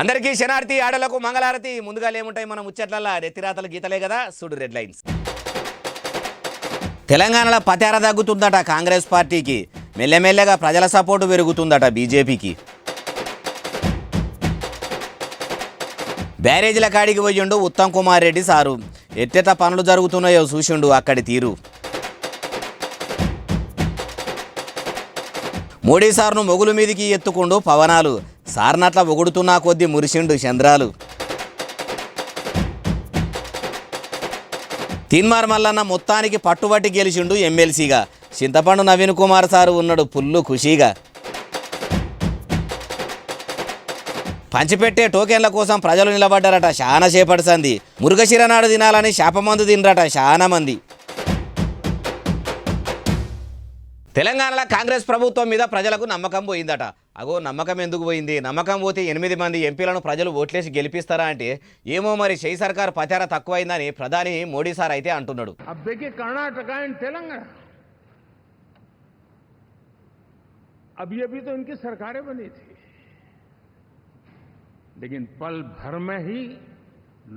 అందరికీ శనార్థి ఆడలకు మంగళారతి. ముందుగా ఏముంటాయి మన ముచ్చట్లల్లా రెత్తిరాతల గీతలే కదా, చూడు రెడ్ లైన్స్. తెలంగాణలో పతార తగ్గుతుందట కాంగ్రెస్ పార్టీకి, మెల్లెమెల్లగా ప్రజల సపోర్టు పెరుగుతుందట బీజేపీకి. బ్యారేజీల కాడికి పోయిండు ఉత్తమ్ కుమార్ రెడ్డి సారు, ఎట్టెట పనులు జరుగుతున్నాయో చూసిండు అక్కడి తీరు. మోడీ సార్ను మొగులు మీదికి ఎత్తుకుండు పవనాలు, సార్నట్ల ఒగుడుతున్నా కొద్దీ మురిసిండు చంద్రాలు. తీన్మార్ మల్లన్న మొత్తానికి పట్టుబట్టి గెలిచిండు ఎమ్మెల్సీగా, చింతపండు నవీన్ కుమార్ సారు ఉన్నాడు పుల్లు ఖుషీగా. పంచిపెట్టే టోకెన్ల కోసం ప్రజలు నిలబడ్డారట చాలా సేపటి సంది, మురుగశిర నాడు తినాలని శాపమందు తినరట చాలా మంది. తెలంగాణలో కాంగ్రెస్ ప్రభుత్వం మీద ప్రజలకు నమ్మకం పోయిందట. అగో నమ్మకం ఎందుకు పోయింది? నమ్మకం పోతే 8 మంది ఎంపీలను ప్రజలు ఓట్లేసి గెలిపిస్తారా అంటే ఏమో మరి షై సర్కార్ పచార తక్కువైందని ప్రధాని మోడీ సార్ అయితే అంటున్నాడు. कर्नाटक एंड तेलंगाना अभी तो इनकी सरकारें बनी थी, लेकिन पल भर में ही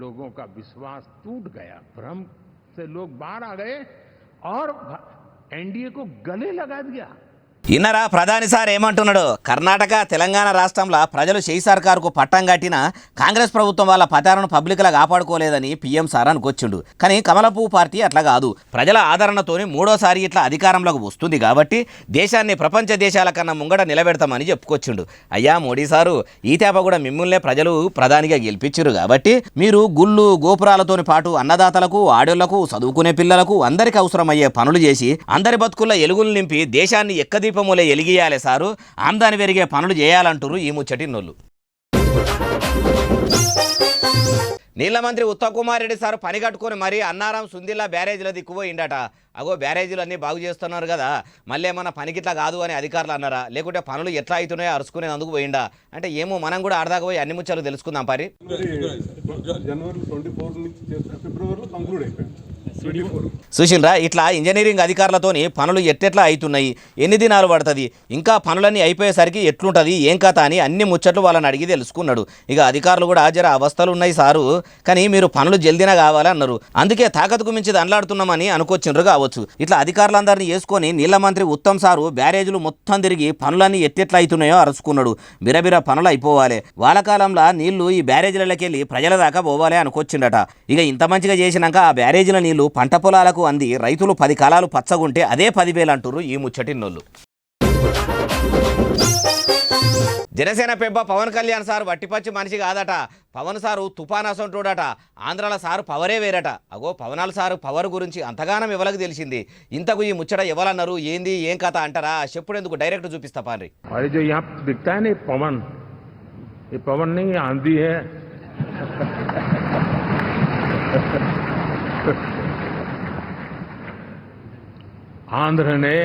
लोगों का विश्वास टूट गया, भ्रम से लोग बाहर आ गए और एनडीए को गले लगा दिया. ఇన్నరా ప్రధాని సార్ ఏమంటున్నాడు? కర్ణాటక తెలంగాణ రాష్ట్రంలో ప్రజలు షై సర్కార్కు పట్టం కట్టిన కాంగ్రెస్ ప్రభుత్వం వాళ్ళ పతారను పబ్లిక్లా కాపాడుకోలేదని పీఎం సార్ అనుకొచ్చిండు. కానీ కమలపూ పార్టీ అట్లా కాదు, ప్రజల ఆదరణతోని మూడోసారి ఇట్లా అధికారంలోకి వస్తుంది కాబట్టి దేశాన్ని ప్రపంచ దేశాల కన్నా ముంగడ నిలబెడతామని చెప్పుకొచ్చిండు. అయ్యా మోడీ సారు, ఈ తేప కూడా మిమ్మల్నే ప్రజలు ప్రధానిగా గెలిపించారు కాబట్టి మీరు గుళ్ళు గోపురాలతోని పాటు అన్నదాతలకు, ఆడోళ్లకు, చదువుకునే పిల్లలకు అందరికీ అవసరమయ్యే పనులు చేసి అందరి బతుకుల్లో ఎలుగులు నింపి దేశాన్ని ఎక్కదీప మూలే ఎలిగియాలే సారు, ఆమ్దాని పెరిగే పనులు చేయాలంటారు ఈ ముచ్చటిన్నోళ్ళు. నీళ్ల మంత్రి ఉత్తమ్ కుమార్ రెడ్డి సార్ పని కట్టుకొని మరీ అన్నారం సుందిల్లా బ్యారేజీల దిక్కుపోయిండట. అగో బ్యారేజీలు అన్నీ బాగు చేస్తున్నారు కదా, మళ్ళీ ఏమన్నా పనికిట్లా కాదు అని అధికారులు అన్నారా, లేకుంటే పనులు ఎట్లా అవుతున్నాయో అరుచుకునేందుకు పోయిండా అంటే ఏమో మనం కూడా ఆడదాకా పోయి అన్ని ముచ్చలు తెలుసుకుందాం. పరి జనవరి 24 నుంచి ఫిబ్రవరిలో కంక్లూడ్ అయిపోయింది. సుశీల్రా, ఇట్లా ఇంజనీరింగ్ అధికారులతోని పనులు ఎట్టెట్లా అవుతున్నాయి, ఎన్ని దినాలు పడుతుంది, ఇంకా పనులన్నీ అయిపోయేసరికి ఎట్లుంటుంది, ఏం కథ అని అన్ని ముచ్చట్లు వాళ్ళని అడిగి తెలుసుకున్నాడు. ఇక అధికారులు కూడా జర అవస్థలు ఉన్నాయి సారు, కానీ మీరు పనులు జల్దీనా కావాలన్నారు, అందుకే తాకత్తుకు మించి దండలాడుతున్నామని అనుకొచ్చిండ్రు కావచ్చు. ఇట్లా అధికారులందరినీ వేసుకొని నీళ్ల మంత్రి ఉత్తమ్ సారు బ్యారేజీలు మొత్తం తిరిగి పనులన్నీ ఎట్టెట్లా అవుతున్నాయో అరుచుకున్నాడు. బిరబిర పనులు అయిపోవాలి, వానకాలంలో నీళ్లు ఈ బ్యారేజీలకెళ్ళి ప్రజల దాకా పోవాలి అనుకొచ్చిండట. ఇక ఇంత మంచిగా చేసినాక ఆ బ్యారేజీల నీళ్లు పంట పొలాలకు అంది రైతులు 10 కాలాలు పచ్చగుంటే అదే 10,000 అంటారు ఈ ముచ్చటిన్నోళ్ళు. జనసేన పెబ్బ పవన్ కళ్యాణ్ సార్ వట్టిపచ్చి మనిషి కాదట. పవన్ సారు తుఫాన్ అసంటోడట. ఆంధ్రాల సారు పవరే వేరట. అగో పవనాల సారు పవర్ గురించి అంతగానం ఎవరికి తెలిసింది? ఇంతకు ఈ ముచ్చట ఎవరన్నారు, ఏంది ఏం కథ అంటారా? చెప్పుడెందుకు డైరెక్ట్ చూపిస్తా పారి. ఆంధ్రనే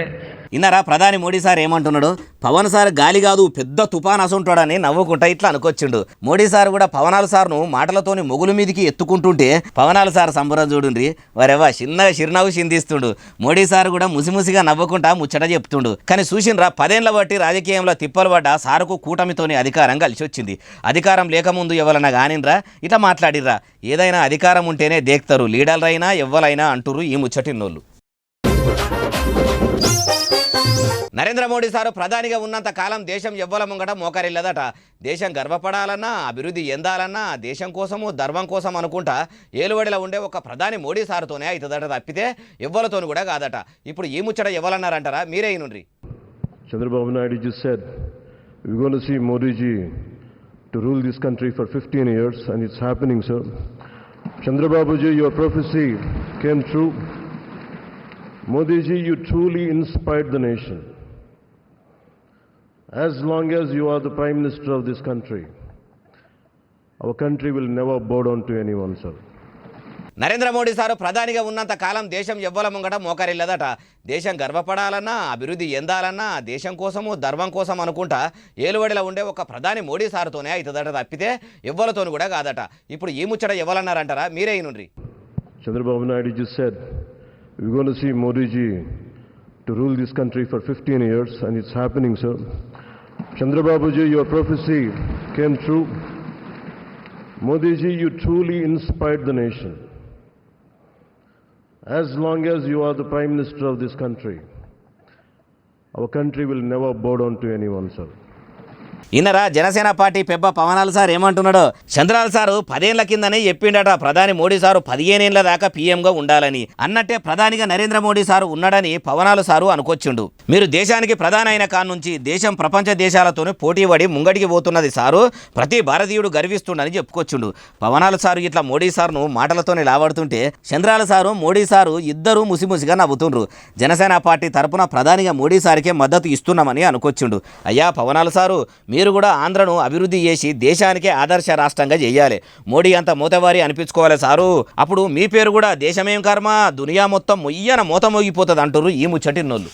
ఇన్నారా ప్రధాని మోడీ సార్ ఏమంటున్నాడు? పవన్ సార్ గాలి కాదు పెద్ద తుఫాన్ అసంటాడని నవ్వుకుంటా ఇట్లా అనుకొచ్చిండు. మోడీ సార్ కూడా పవనాల సార్ను మాటలతోని మొగుల మీదికి ఎత్తుకుంటుంటే పవనాల సార్ సంబరం చూడుండ్రి, వరేవా చిన్నగా చిరునవ్వు చిందిస్తుండు. మోడీ సార్ కూడా ముసిముసిగా నవ్వుకుంటా ముచ్చట చెప్తుండు. కానీ చూసిండ్రా 10 ఏళ్ల బట్టి రాజకీయంలో తిప్పలు పడ్డ సారుకు కూటమితోని అధికారం కలిసి వచ్చింది. అధికారం లేకముందు ఎవరన్నా కానిన్రా ఇట్లా మాట్లాడిర్రా, ఏదైనా అధికారం ఉంటేనే దేక్తారు, లీడర్లైనా ఎవ్వలైనా అంటురు ఈ ముచ్చటిన్నోళ్ళు. నరేంద్ర మోడీ సారు ప్రధానిగా ఉన్నంత కాలం దేశం ఎవ్వల ముంగట మోకరిల్లదట. దేశం గర్వపడాలన్నా, అభివృద్ధి ఎందాలన్నా దేశం కోసము ధర్మం కోసం అనుకుంటా ఏలువడిలో ఉండే ఒక ప్రధాని మోడీ సారుతోనే అవుతుందట, తప్పితే ఎవ్వలతోని కూడా కాదట. ఇప్పుడు ఈ ముచ్చట ఎవరన్నారంటారా? మీరే నుండి. Chandrababu Naidu just said we're going to see Modi ji to rule this country for 15 years and it's happening, sir. Chandrababu ji, your prophecy came true. Modi ji, you truly inspired the nation. As long as you are the Prime Minister of this country, our country will never bow down to anyone, sir. Narendra Modi sir ప్రధానిగా ఉన్నంత కాలం దేశం ఎవ్వల ముంగట మోకరిల్లదట. దేశం గర్వపడాలన్నా, అభివృద్ధి ఎందాలన్నా దేశం కోసము ధర్మం కోసం అనుకుంటా ఏలువడిలో ఉండే ఒక ప్రధాని మోడీ సారుతోనే అవుతుందట, తప్పితే ఎవ్వలతోని కూడా కాదట. ఇప్పుడు ఈ ముచ్చట ఎవరన్నారంటారా? మీరే నుండి. Chandrababu Naidu just said we're going to see Modi ji to rule this country for 15 years and it's happening, sir. Chandrababu ji, your prophecy came true. Modi ji, you truly inspired the nation. As long as you are the Prime Minister of this country, our country will never bow down to anyone, sir. ఇన్నరా Janasena party పెబ్బ పవనాలు sir ఏమంటున్నాడో. చంద్రాల sir 10 ఏళ్ల కిందనే చెప్పిండట ప్రధాని Modi sir 15 ఏళ్ల దాకా పీఎంగా ఉండాలని. అన్నట్టే ప్రధానిగా నరేంద్ర మోడీ సారు ఉన్నాడని పవనాలు సారు అనుకొచ్చిండు. మీరు దేశానికి ప్రధాని అయిన కాడ నుంచి దేశం ప్రపంచ దేశాలతోనే పోటీ పడి ముంగడికి పోతున్నది సారు, ప్రతి భారతీయుడు గర్విస్తుండని చెప్పుకొచ్చిండు. పవనాలు సారు ఇట్లా మోడీ సార్ను మాటలతోనే లావాడుతుంటే చంద్రాల సారు మోడీ సారు ఇద్దరూ ముసిముసిగా నవ్వుతుండ్రు. జనసేన పార్టీ తరపున ప్రధానిగా మోడీ సారికే మద్దతు ఇస్తున్నామని అనుకొచ్చిండు. అయ్యా పవనాలు సారు, మీరు కూడా ఆంధ్రను అభివృద్ధి చేసి దేశానికే ఆదర్శ రాష్ట్రంగా చేయాలి. మోడీ అంత మూతవారి అనిపించుకోవాలి సారు. అప్పుడు మీ పేరు కూడా దేశమేం కర్మ దునియా మొత్తం మొయ్యన మూత మోగిపోతుంది అంటారు ఈ ముచ్చటిన్నోళ్ళు.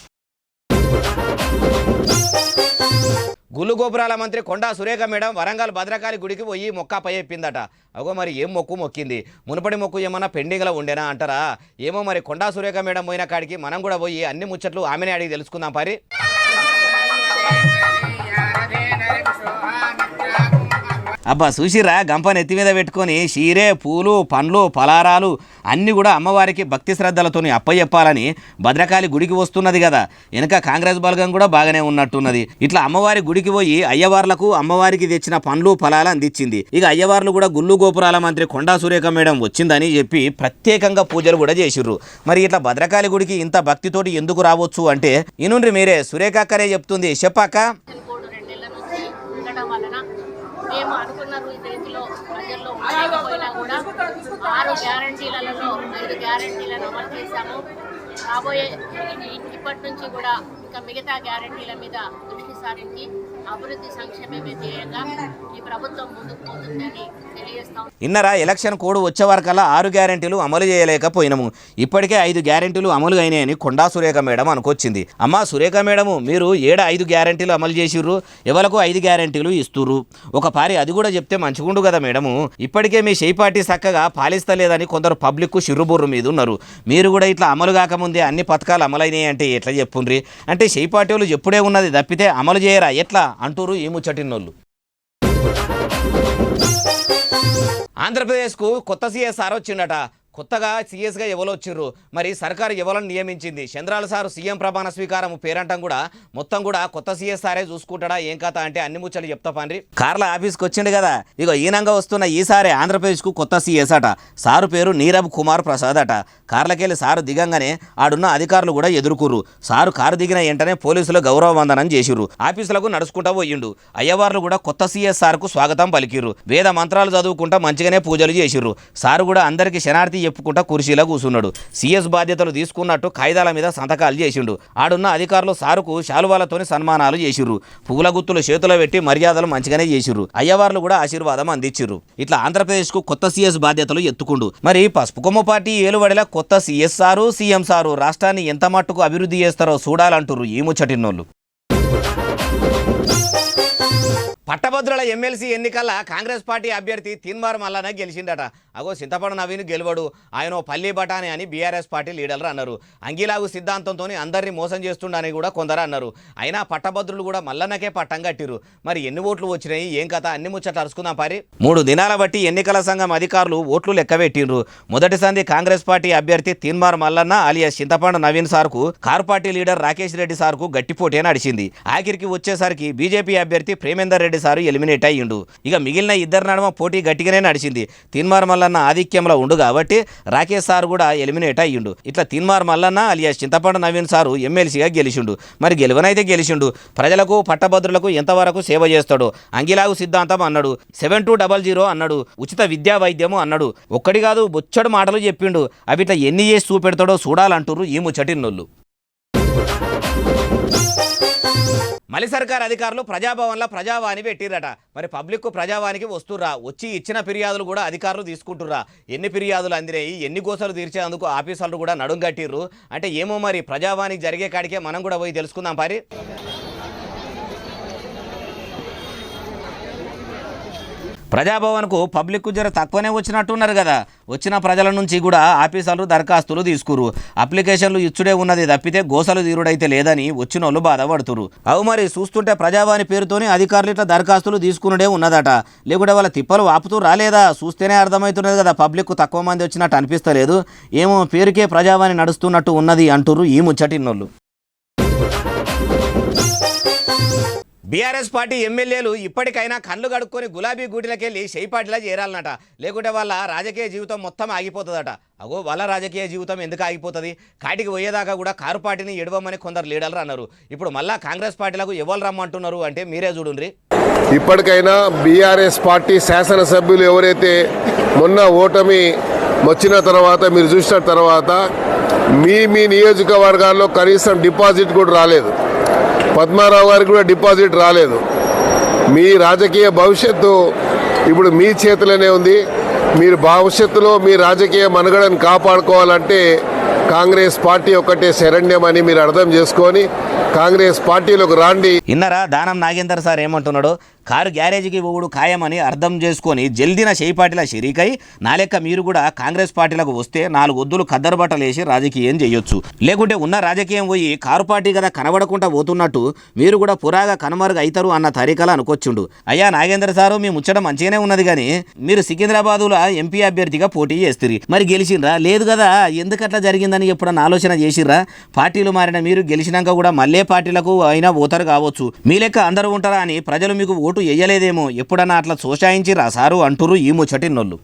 గుళ్ళు గోపురాల మంత్రి కొండా సురేఖ మేడం వరంగల్ భద్రకాళి గుడికి పోయి మొక్క చెప్పిందట. అగో మరి ఏం మొక్కు మొక్కింది? మునుపటి మొక్కు ఏమన్నా పెండింగ్లో ఉండేనా అంటారా? ఏమో మరి కొండా సురేఖ మేడం పోయిన కాడికి మనం కూడా పోయి అన్ని ముచ్చట్లు ఆమెనే అడిగి తెలుసుకుందాం పరి. అబ్బా చూసిరా గంపని ఎత్తి మీద పెట్టుకొని చీరే పూలు పండ్లు పలారాలు అన్నీ కూడా అమ్మవారికి భక్తి శ్రద్ధలతో అప్పచెప్పాలని భద్రకాళి గుడికి వస్తున్నది కదా. వెనక కాంగ్రెస్ బలగం కూడా బాగానే ఉన్నట్టున్నది. ఇట్లా అమ్మవారి గుడికి పోయి అయ్యవార్లకు అమ్మవారికి తెచ్చిన పండ్లు ఫలాలు అందించింది. ఇక అయ్యవార్లు కూడా గుళ్ళు గోపురాల మంత్రి కొండా సురేఖ మేడం వచ్చిందని చెప్పి ప్రత్యేకంగా పూజలు కూడా చేసిర్రు. మరి ఇట్లా భద్రకాళి గుడికి ఇంత భక్తితోటి ఎందుకు రావచ్చు అంటే ఇనుండ్రి మీరే, సురేఖ అక్కనే చెప్తుంది. చెప్పాక మేము అనుకున్న రీతిలో ప్రజల్లో ఉండకపోయినా కూడా 6 గ్యారంటీలలో 5 గ్యారంటీలను అమలు చేశాము. రాబోయే ఇప్పటి నుంచి కూడా ఇంకా మిగతా గ్యారంటీల మీద దృష్టి సారించి అభివృద్ధి సంక్షేమమే ధ్యేయంగా ఈ ప్రభుత్వం ముందుకు పోతుందని తెలియజేస్తాం. ఇన్నరా ఎలక్షన్ కోడ్ వచ్చే వరకల్లా 6 గ్యారెంటీలు అమలు చేయలేకపోయినాము. ఇప్పటికే 5 గ్యారెంటీలు అమలు అయినాయని కొండా సురేఖ మేడం అనుకొచ్చింది. అమ్మా సురేఖ మేడము, మీరు 5 గ్యారెంటీలు అమలు చేసిర్రు, ఎవరికి 5 గ్యారెంటీలు ఇస్తుర్రు. ఒక పారి అది కూడా చెప్తే మంచిగుండు కదా మేడము. ఇప్పటికే మీ షెయి పార్టీ చక్కగా పాలిస్తలేదని కొందరు పబ్లిక్ షిర్రుబుర్రు మీద ఉన్నారు. మీరు కూడా ఇట్లా అమలు కాకముందే అన్ని పథకాలు అమలైనాయి అంటే ఎట్లా చెప్పుండ్రి? అంటే షెయి పార్టీ వాళ్ళు ఎప్పుడే ఉన్నది తప్పితే అమలు చేయరా ఎట్లా అంటూరు ఈ ముచ్చటిన్నోళ్ళు. ఆంధ్రప్రదేశ్కు కొత్త సీఎస్ఆర్ వచ్చిండట. కొత్తగా సీఎస్గా ఎవరు వచ్చిర్రు? మరి సర్కారు ఎవరిని నియమించింది? చంద్రాల సారు సీఎం ప్రమాణ స్వీకారం పేరంటం కూడా మొత్తం కూడా కొత్త సీఎస్ఆరే చూసుకుంటాడా ఏం కథ అంటే అన్ని ముచ్చట్లు చెప్తా పండ్రి. కార్ల ఆఫీస్కి వచ్చిండు కదా. ఇగో ఈనంగా వస్తున్న ఈసారి ఆంధ్రప్రదేశ్కు కొత్త సీఎస్ అట. సారు పేరు నీరబ్ కుమార్ ప్రసాద్ అట. కార్లకెళ్ళి సారు దిగంగానే ఆడున్న అధికారులు కూడా ఎదుర్కొర్రు. సారు కారు దిగిన వెంటనే పోలీసులు గౌరవ వందనం చేసిర్రు. ఆఫీసులకు నడుచుకుంటా పోయిండు. అయ్యవార్లు కూడా కొత్త సీఎస్ఆర్కు స్వాగతం పలికిర్రు. వేద మంత్రాలు చదువుకుంటా మంచిగానే పూజలు చేసిర్రు. సారు కూడా అందరికీ శనార్థి చెప్పుకుంటా కుర్చీలో కూర్చున్నాడు. సీఎస్ బాధ్యతలు తీసుకున్నట్టు కాయిదాల మీద సంతకాలు చేసిండు. ఆడున్న అధికారులు సారుకు శాలువాలతోని సన్మానాలు చేసిర్రు. పూల గుత్తులు చేతిలో పెట్టి మర్యాదలు మంచిగానే చేసిర్రు. అయ్యవార్లు కూడా ఆశీర్వాదం అందించిర్రు. ఇట్లా ఆంధ్రప్రదేశ్కు కొత్త సీఎస్ బాధ్యతలు ఎత్తుకుండు. మరి పసుపు కొమ్మ పార్టీ ఏలుబడిలా కొత్త సీఎస్ సారు సీఎం సారు రాష్ట్రాన్ని ఎంత మట్టుకు అభివృద్ధి చేస్తారో చూడాలంటుర్రు ఈ ముచ్చటిన్నోళ్ళు. పట్టభద్రుల ఎమ్మెల్సీ ఎన్నికల్లో కాంగ్రెస్ పార్టీ అభ్యర్థి తీన్మార్ మల్లన్న గెలిచిందట. అగో చింతపండు నవీన్ గెలవడు, ఆయన పల్లి బఠానీ అని బీఆర్ఎస్ పార్టీ లీడర్లు అన్నారు. అంగిలాగు సిద్ధాంతంతో అందరినీ మోసం చేస్తుండని కూడా కొందరు అన్నారు. అయినా పట్టభద్రులు కూడా మల్లన్నకే పట్టం కట్టిరు. మరి ఎన్ని ఓట్లు వచ్చినాయి ఏం కథ అన్ని ముచ్చట్లు అరుచుకుందాం పారి. 3 దినాల బట్టి ఎన్నికల సంఘం అధికారులు ఓట్లు లెక్కబెట్టిండ్రు. మొదటి సంధి కాంగ్రెస్ పార్టీ అభ్యర్థి తీన్మార్ మల్లన్న అలియాస్ చింతపండు నవీన్ సార్కు car party leader Rakesh Reddy సార్కు గట్టి పోటీ నడిచింది. ఆఖరికి వచ్చేసరికి బీజేపీ అభ్యర్థి ప్రేమేందర్ రెడ్డి సారు ఎలిమినేట్ అయ్యిండు. ఇక మిగిలిన ఇద్దరు నడుమ పోటీ గట్టిగానే నడిచింది. తీన్మార్ మల్లన్న ఆధిక్యంలో ఉండు కాబట్టి రాకేష్ సార్ కూడా ఎలిమినేట్ అయ్యిండు. ఇట్లా తీన్మార్ మల్లన్న అలియాస్ చింతపండు నవీన్ సారు ఎమ్మెల్సీగా గెలిచిండు. మరి గెలువనైతే గెలిచిండు. ప్రజలకు పట్టభద్రులకు ఎంతవరకు సేవ చేస్తాడు? అంగిలాగు సిద్ధాంతం అన్నాడు, 7200 అన్నాడు, ఉచిత విద్యా వైద్యము అన్నాడు. ఒక్కడి కాదు బొచ్చడు మాటలు చెప్పిండు. అవి ఇట్లా ఎన్ని చేసి చూపెడతాడో చూడాలంటుర్రు ఈ ముచ్చటిన్నోళ్ళు. మలి సర్కార్ అధికారులు ప్రజాభవన్లో ప్రజావాణి పెట్టిరట. మరి పబ్లిక్ ప్రజావానికి వస్తుర్రా? వచ్చి ఇచ్చిన ఫిర్యాదులు కూడా అధికారులు తీసుకుంటుర్రా? ఎన్ని ఫిర్యాదులు అందినాయి, ఎన్ని గోసలు తీర్చేందుకు ఆఫీసర్లు కూడా నడుం కట్టిర్రు అంటే ఏమో మరి ప్రజావానికి జరిగే కాడికే మనం కూడా పోయి తెలుసుకుందాం పారి. ప్రజాభవన్కు పబ్లిక్ జర తక్కువనే వచ్చినట్టున్నారు కదా. వచ్చిన ప్రజల నుంచి కూడా ఆఫీసర్లు దరఖాస్తులు తీసుకురు, అప్లికేషన్లు ఇచ్చుడే ఉన్నది తప్పితే గోసలు తీరుడైతే లేదని వచ్చిన వాళ్ళు బాధపడుతురు. అవు మరి చూస్తుంటే ప్రజావాణి పేరుతోని అధికారులు ఇట్లా దరఖాస్తులు తీసుకునే ఉన్నదట. లేకుంటే వాళ్ళ తిప్పలు ఆపుతూ రాలేదా? చూస్తేనే అర్థమవుతున్నది కదా, పబ్లిక్ తక్కువ మంది వచ్చినట్టు అనిపిస్తలేదు. ఏమో పేరుకే ప్రజావాణి నడుస్తున్నట్టు ఉన్నది అంటురు ఈ ముచ్చటిన్నోళ్ళు. బీఆర్ఎస్ పార్టీ ఎమ్మెల్యేలు ఇప్పటికైనా కళ్ళు కడుక్కొని గులాబీ గూటిలకెళ్ళి షేపాటిలా చేరాలన్నట. లేకుంటే వాళ్ళ రాజకీయ జీవితం మొత్తం ఆగిపోతుందట. అగో వాళ్ళ రాజకీయ జీవితం ఎందుకు ఆగిపోతుంది? కాటికి పోయేదాకా కూడా కారు పార్టీని ఎడవమని కొందరు లీడర్లు అన్నారు. ఇప్పుడు మళ్ళా కాంగ్రెస్ పార్టీలకు ఎవరు రమ్మంటున్నారు అంటే మీరే చూడండి. ఇప్పటికైనా బీఆర్ఎస్ పార్టీ శాసనసభ్యులు ఎవరైతే మొన్న ఓటమి వచ్చిన తర్వాత మీరు చూసిన తర్వాత మీ నియోజకవర్గాల్లో కనీసం డిపాజిట్ కూడా రాలేదు. పద్మారావు గారికి కూడా డిపాజిట్ రాలేదు. మీ రాజకీయ భవిష్యత్తు ఇప్పుడు మీ చేతిలోనే ఉంది. మీరు భవిష్యత్తులో మీ రాజకీయ మనుగడను కాపాడుకోవాలంటే కాంగ్రెస్ పార్టీ ఒక్కటే శరణ్యమని మీరు అర్థం చేసుకొని కాంగ్రెస్ పార్టీలోకి రాండి. ఇన్నరా దానం నాగేందర్ సార్ ఏమంటున్నాడు? కారు గ్యారేజీకి పోవుడు ఖాయమని అర్థం చేసుకొని జల్దిన షేపాటిల షరీకై నా లెక్క మీరు కూడా కాంగ్రెస్ పార్టీలకు వస్తే 4 ఒద్దులు ఖద్దరు బట్టలు వేసి రాజకీయం చేయొచ్చు. లేకుంటే ఉన్న రాజకీయం పోయి కారు పార్టీ కదా కనబడకుండా పోతున్నట్టు మీరు కూడా పురాగా కనుమరుగు అవుతారు అన్న తరీకలు అనుకొచ్చిండు. అయ్యా నాగేందర్ సారు, మీ ముచ్చట మంచిగానే ఉన్నది కానీ మీరు సికింద్రాబాదులో ఎంపీ అభ్యర్థిగా పోటీ చేస్తారు, మరి గెలిచిండ్రా? లేదు కదా. ఎందుకట్లా జరిగిందని ఎప్పుడన్నా ఆలోచన చేసిర్రా? పార్టీలు మారిన మీరు గెలిచినాక కూడా మళ్ళీ పార్టీలకు అయినా పోతారు కావచ్చు. మీ లెక్క అందరూ ఉంటారా అని ప్రజలు మీకు ఓటు వేయలేదేమో. ఎప్పుడన్నా అట్లా సోషాయించిరా సారు అంటురు ఈ ముచ్చటిన్నోళ్ళు.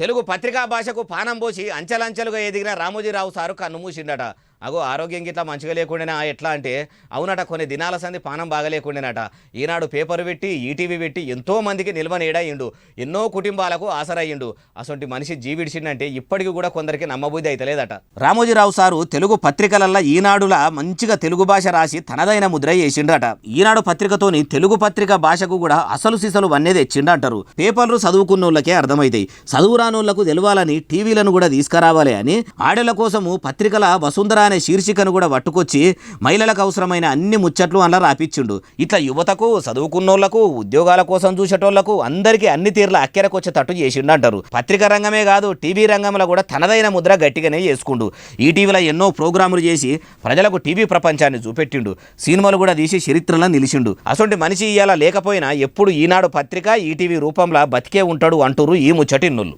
తెలుగు పత్రికా భాషకు పానం పోసి అంచెలంచెలుగా ఎదిగిన రామోజీరావు సారు కన్ను మూసిండట. అగో ఆరోగ్యం గిట్లా మంచిగా లేకుండానే ఎట్లా అంటే అవునట, కొన్ని దినాల సంది పానం బాగలేకుండానట. ఈనాడు పేపర్ పెట్టి ఈటీవీ పెట్టి ఎంతో మందికి నిల్వనేడాయిండు, ఎన్నో కుటుంబాలకు ఆసరయ్యిండు. అసొంటి మనిషి జీవిడిచిండంటే ఇప్పటికి కూడా కొందరికి నమ్మబుద్ధి అయితలేదట. రామోజీరావు సారు తెలుగు పత్రికలల్లో ఈనాడులా మంచిగా తెలుగు భాష రాసి తనదైన ముద్ర వేసిండట. ఈనాడు పత్రికతోని తెలుగు పత్రిక భాషకు కూడా అసలు సిసలు వన్నేది తెచ్చిండంటారు. పేపర్లు చదువుకున్నోళ్ళకే అర్థమైతాయి, చదువురానోళ్లకు తెలవాలని టీవీలను కూడా తీసుకురావాలి అని ఆడల కోసము పత్రికల వసుంధర అనే శీర్షికను కూడా పట్టుకొచ్చి మహిళలకు అవసరమైన అన్ని ముచ్చట్లు అలా రాపిచ్చిండు. ఇట్లా యువతకు, చదువుకున్నోళ్లకు, ఉద్యోగాల కోసం చూసేటోళ్లకు అందరికీ అన్ని తీర్ల అక్కెరకొచ్చేటట్టు చేసిండు అంటారు. పత్రికా రంగమే కాదు, టీవీ రంగంలో కూడా తనదైన ముద్ర గట్టిగానే చేసుకుండు. ఈ టీవీలో ఎన్నో ప్రోగ్రాములు చేసి ప్రజలకు టీవీ ప్రపంచాన్ని చూపెట్టిండు. సినిమాలు కూడా తీసి చరిత్రలో నిలిచిండు. అసొంటి మనిషి ఇయ్యాల లేకపోయినా ఎప్పుడు ఈనాడు పత్రిక ఈటీవీ రూపంలో బతికే ఉంటాడు అంటూరు ఈ ముచ్చటిన్నులు.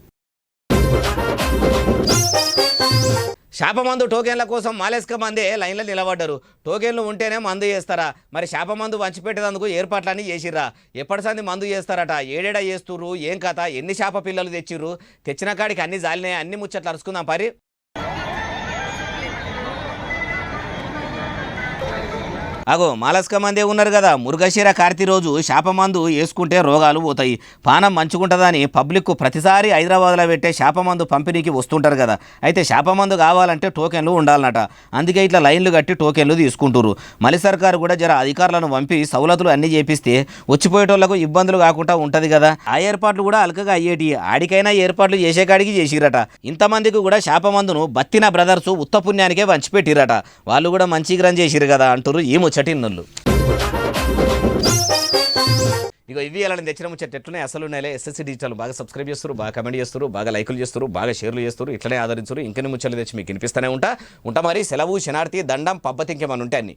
శాపమందు టోకెన్ల కోసం మాలేస్క మందే లైన్లో నిలబడ్డారు. టోకెన్లు ఉంటేనే మందు చేస్తారా? మరి శాపమందు వంచిపెట్టేందుకు ఏర్పాట్లన్నీ చేసిర్రా? ఎప్పటి సంది మందు చేస్తారట? ఏడేడా చేస్తుర్రు? ఏం కథ? ఎన్ని శాప పిల్లలు తెచ్చిర్రు? తెచ్చిన కాడికి అన్ని జాలినాయి. అన్ని ముచ్చట్లు అరుచుకుందాం పరి. అగో మాలస్క మందే ఉన్నారు కదా, మురుగశిర కార్తీ రోజు శాపమందు వేసుకుంటే రోగాలు పోతాయి, పానం మంచుకుంటుందని పబ్లిక్ ప్రతిసారి హైదరాబాద్లో పెట్టే శాపమందు పంపిణీకి వస్తుంటారు కదా. అయితే శాపమందు కావాలంటే టోకెన్లు ఉండాలన్నట. అందుకే ఇట్లా లైన్లు కట్టి టోకెన్లు తీసుకుంటారు. మలి సర్కారు కూడా జర అధికారులను పంపి సవలతులు అన్నీ చేపిస్తే వచ్చిపోయేటోళ్లకు ఇబ్బందులు కాకుండా ఉంటుంది కదా. ఆ ఏర్పాట్లు కూడా అలకగా అయ్యేటి. ఆడికైనా ఏర్పాట్లు చేసేకాడికి చేసిరట. ఇంతమందికి కూడా శాపమందును బత్తిన బ్రదర్స్ ఉత్తపుణ్యానికే వంచిపెట్టిరట. వాళ్ళు కూడా మంచిగా చేసిరు కదా అంటారు ఈ ముచ్చటిన్నోళ్ళు. ఇక ఇవి అలా తెచ్చిన ముచ్చట ఎట్లున్నాయి అసలు ఉన్నాయిలే. ఎస్ఎస్సీ డిజిటల్ బాగా సబ్స్క్రైబ్ చేస్తారు, బాగా కమెంట్ చేస్తారు, బాగా లైకులు చేస్తారు, బాగా షేర్లు చేస్తారు. ఇట్లనే ఆదరించరు. ఇంకెన్ని ముచ్చట్లు తెచ్చి మీకు వినిపిస్తూనే ఉంటా మరి. సెలవు, శనార్థి, దండం, పబ్బతి ఇంకేమన్నా ఉంటాయి అన్ని.